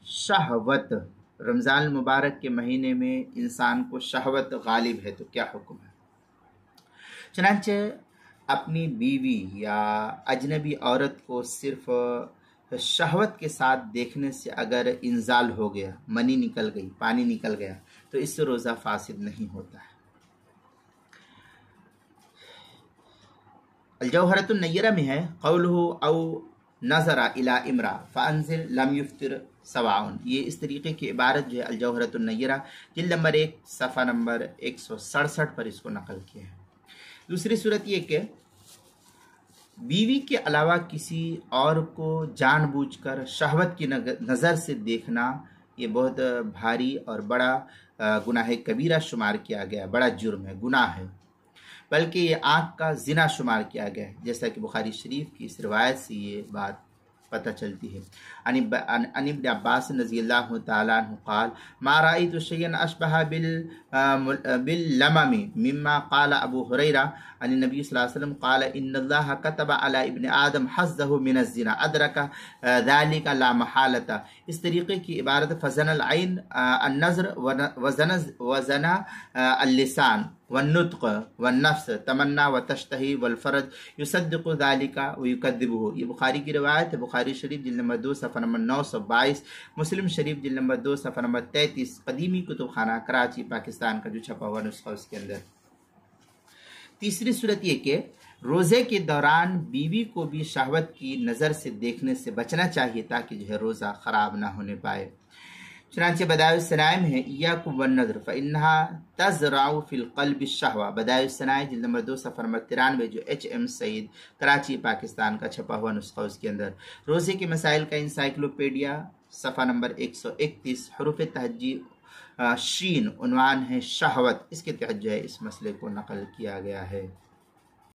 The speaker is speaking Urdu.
شہوت، رمضان المبارک کے مہینے میں انسان کو شہوت غالب ہے تو کیا حکم ہے؟ چنانچہ اپنی بیوی یا اجنبی عورت کو صرف شہوت کے ساتھ دیکھنے سے اگر انزال ہو گیا، منی نکل گئی، پانی نکل گیا، تو اس سے روزہ فاسد نہیں ہوتا ہے۔ الجوہرۃ النیرہ میں ہے قولہ او نظر الی امرا فانزل لم یفطر سواء، یہ اس طریقے کی عبارت جو ہے الجوہرۃ النیرہ جلد نمبر 1 صفحہ نمبر 167 پر اس کو نقل کیا ہے۔ دوسری صورت یہ کہ بیوی کے علاوہ کسی اور کو جان بوجھ کر شہوت کی نظر سے دیکھنا یہ بہت بھاری اور بڑا گناہ کبیرہ شمار کیا گیا، بڑا جرم ہے، گناہ ہے، بلکہ یہ آنکھ کا زنا شمار کیا گیا ہے، جیسا کہ بخاری شریف کی اس روایت سے یہ بات پتہ چلتی ہے۔ عن ابن عباس رضی اللہ تعالیٰ عنہ قال ما رأيت شيئا اشبه باللمم مما قال ابو هريرة عن النبي صلی اللہ علیہ وسلم قال ان الله كتب على ابن آدم حظه من الزنا ادرك ذلك لا محالة، اس طریقے کی عبارت فزن العین النظر وزنا اللسان والنطق والنفس تمنا وتشتہی والفرج یصدق ذالک ویکذبہ، یہ بخاری کی روایت ہے، بخاری شریف جلد نمبر 2 صفحہ نمبر 922، مسلم شریف جلد نمبر 2 صفحہ نمبر 33، قدیمی کتب خانہ کراچی پاکستان کا جو چھپا ہوا نسخہ اس کے اندر۔ تیسری صورت یہ کہ روزے کے دوران بیوی کو بھی شہوت کی نظر سے دیکھنے سے بچنا چاہیے تاکہ جو ہے روزہ خراب نہ ہونے پائے۔ چنانچہ بدائع الصنائع ہے ایاکم والنظر فانہا تزرع فی القلب الشہوہ، بدائع الصنائع جلد نمبر 2 صفحہ نمبر 93 جو HM سعید کراچی پاکستان کا چھپا ہوا نسخہ اس کے اندر۔ روزے کے مسائل کا انسائکلوپیڈیا صفحہ نمبر 131، حروف تہجی شین، عنوان ہے شہوت، اس کے تحت جو ہے اس مسئلے کو نقل کیا گیا ہے۔